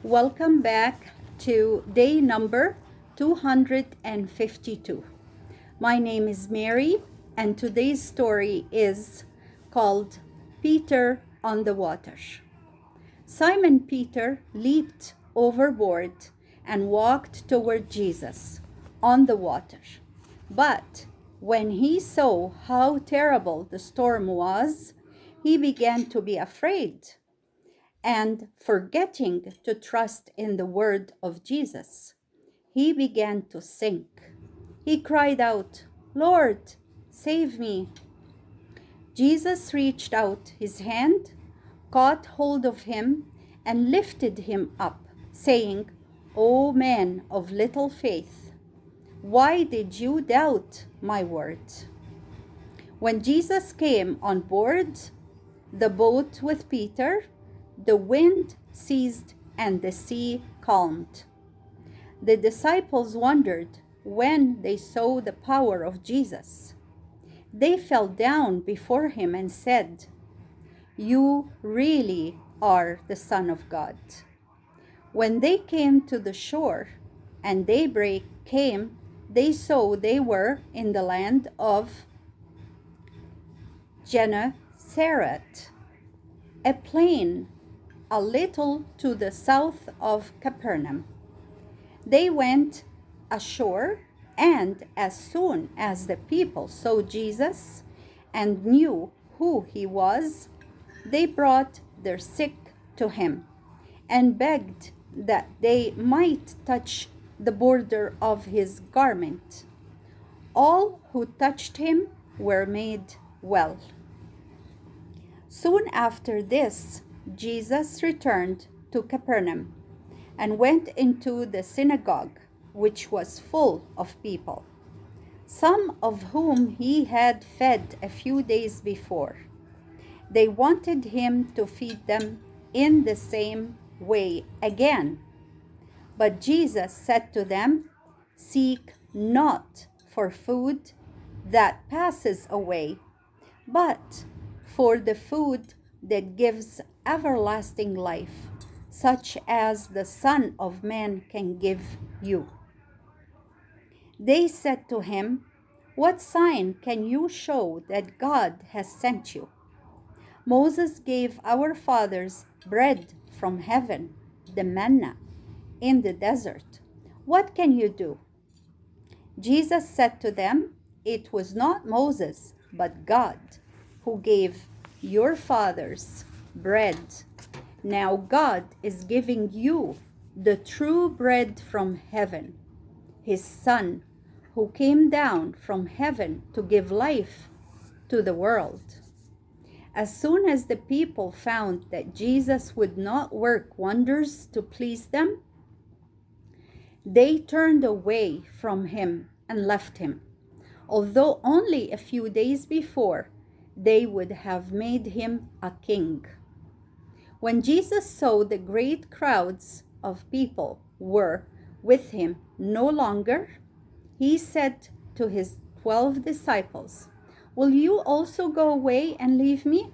Welcome back to day number 252. My name is Mary, and today's story is called Peter on the Water. Simon Peter leaped overboard and walked toward Jesus on the water. But when he saw how terrible the storm was, he began to be afraid and forgetting to trust in the word of Jesus, he began to sink. He cried out, "Lord, save me." Jesus reached out his hand, caught hold of him, and lifted him up, saying, "O man of little faith, why did you doubt my word?" When Jesus came on board the boat with Peter, the wind ceased and the sea calmed. The disciples wondered when they saw the power of Jesus. They fell down before him and said, "You really are the Son of God." When they came to the shore and daybreak came, they saw they were in the land of Gennesaret, a plain a little to the south of Capernaum. They went ashore, and as soon as the people saw Jesus and knew who he was, they brought their sick to him and begged that they might touch the border of his garment. All who touched him were made well. Soon after this, Jesus returned to Capernaum and went into the synagogue, which was full of people, some of whom he had fed a few days before. They wanted him to feed them in the same way again. But Jesus said to them, "Seek not for food that passes away, but for the food that gives everlasting life, such as the Son of Man can give you." They said to him, "What sign can you show that God has sent you?" "Moses gave our fathers bread from heaven, the manna, in the desert. What can you do?" Jesus said to them, "It was not Moses, but God, who gave your fathers bread. Now God is giving you the true bread from heaven, his Son, who came down from heaven to give life to the world." As soon as the people found that Jesus would not work wonders to please them, they turned away from him and left him, although only a few days before they would have made him a king. When Jesus saw the great crowds of people were with him no longer, he said to his 12 disciples, "Will you also go away and leave me?"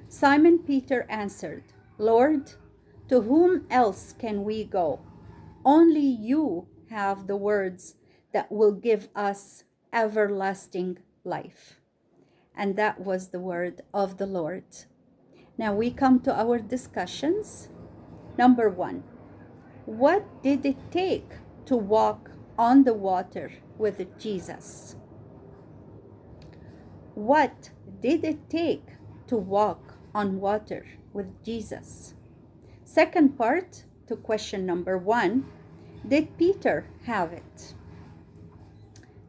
Simon Peter answered, "Lord, to whom else can we go? Only you have the words that will give us everlasting life." And that was the word of the Lord. Now we come to our discussions. Number one, what did it take to walk on the water with Jesus? What did it take to walk on water with Jesus? Second part to question number one, did Peter have it?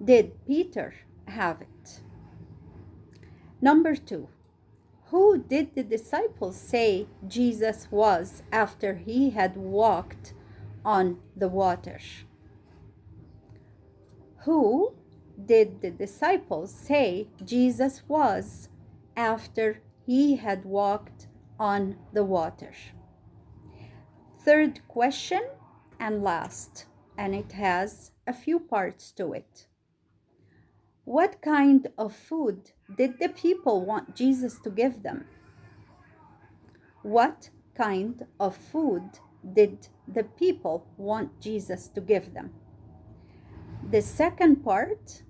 Did Peter have it? Number two, who did the disciples say Jesus was after he had walked on the water? Who did the disciples say Jesus was after he had walked on the water? Third question and last, and it has a few parts to it. What kind of food did the people want Jesus to give them? What kind of food did the people want Jesus to give them? The second part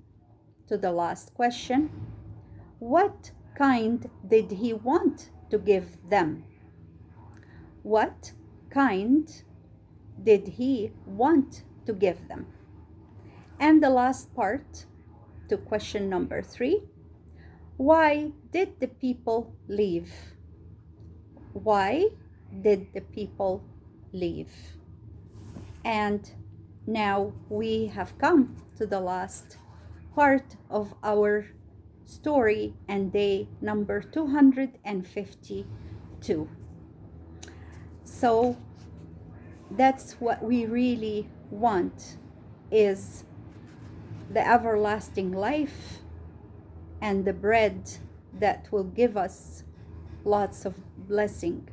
to the last question, what kind did he want to give them? What kind did he want to give them? And the last part to question number 3, why did the people leave? Why did the people leave? And now we have come to the last part of our story and day number 252. So that's what we really want, is the everlasting life and the bread that will give us lots of blessing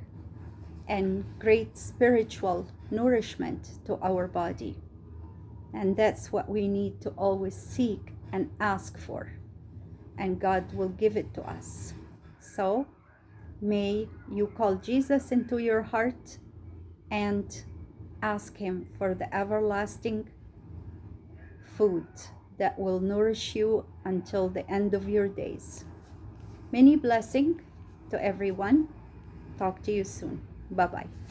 and great spiritual nourishment to our body. And that's what we need to always seek and ask for. And God will give it to us. So may you call Jesus into your heart and ask him for the everlasting food that will nourish you until the end of your days. Many blessings to everyone. Talk to you soon. Bye-bye.